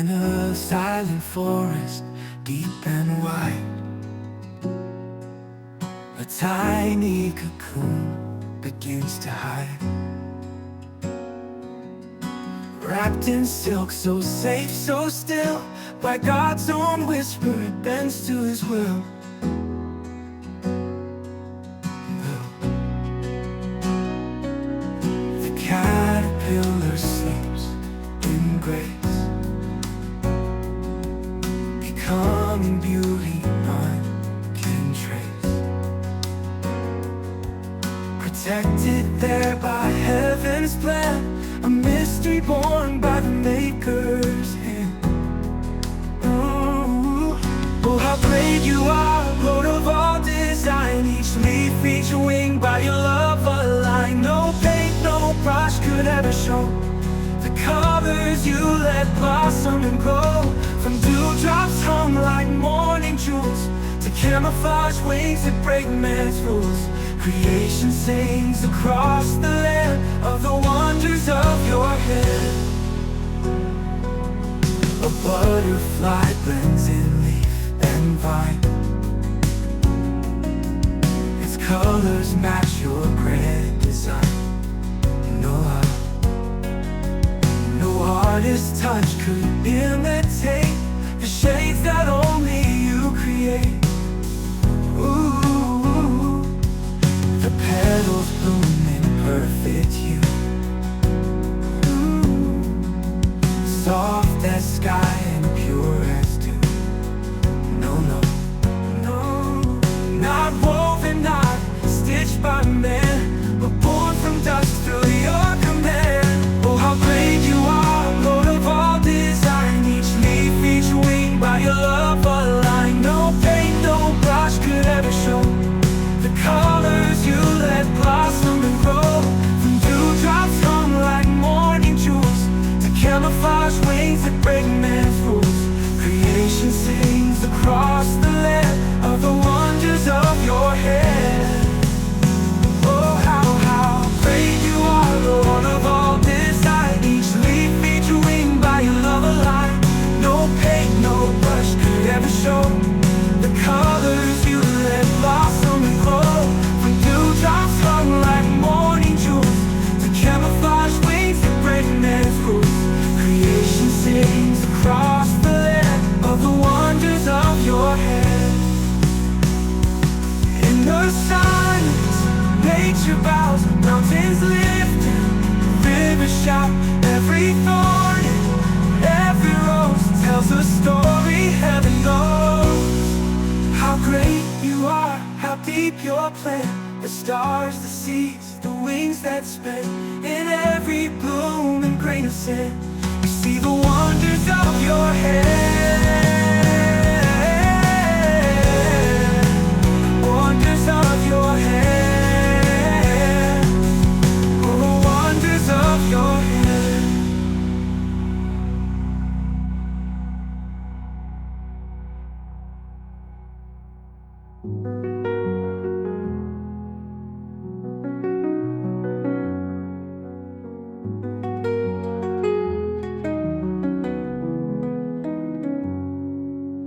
In a silent forest, deep and wide, a tiny cocoon begins to hide. Wrapped in silk, so safe, so still, by God's own whisper, it bends to His will. The caterpillar sleeps in grace, becoming beauty none can trace. Protected there by heaven's plan, a mystery born by the Maker's hand. Ooh. Oh, how great you are, Lord of all design. Each leaf, each wing, by your love aligned. No paint, no brush could ever show the colors you let blossom and grow. From dewdrops hung like morning jewels to camouflaged wings that break man's rules. Creation sings across the land of the wonders of your hand. A butterfly blends in leaf and vine. Its colors match your grand design. No artist's touch could imitate the shades that only you create. Ooh, the petals bloom in perfect hue. Ooh, soft as sky and pure as dew. No, not woven, not stitched by man, but born from dust through your command. Oh, how great you are, Lord of all design. Each leaf, each wing, by your love aligned. No paint, no brush could ever show the colors you let blossom and grow. From dewdrops hung like morning jewels to camouflage wings that break man's rules. Creation sings across the land of the wonders of your hand. Oh, how great you are, Lord of all design. Each leaf, each wing, by your love aligned. No paint, no brush could ever show the colors you let blossom and grow. From dewdrops hung like morning jewels to camouflage wings that break man's rules. Creation sings across the land of the wonders of your hand. In the silence, nature bows, mountains lift, rivers shout. Every thorn and every rose tells a story heaven knows. How great you are, how deep your plan. The stars, the seas, the wings that span. In every bloom and grain of sand, we see the wonders of your hand. Wonders of your hand. Oh, the wonders of your hand.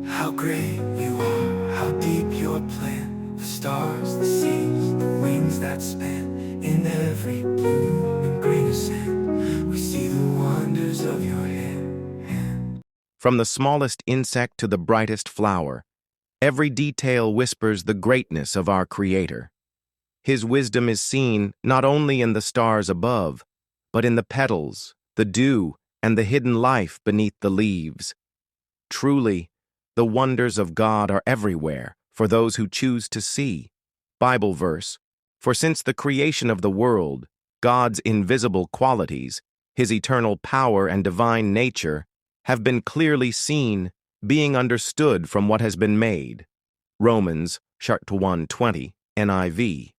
How great you are, how deep your plan. The stars, the seas, the wings that span. In every bloom and grain of sand, we see the wonders of your hand. From the smallest insect to the brightest flower, every detail whispers the greatness of our Creator. His wisdom is seen not only in the stars above, but in the petals, the dew, and the hidden life beneath the leaves. Truly, the wonders of God are everywhere for those who choose to see. Bible verse: for since the creation of the world, God's invisible qualities, His eternal power and divine nature, have been clearly seen, being understood from what has been made. Romans 1:20, NIV.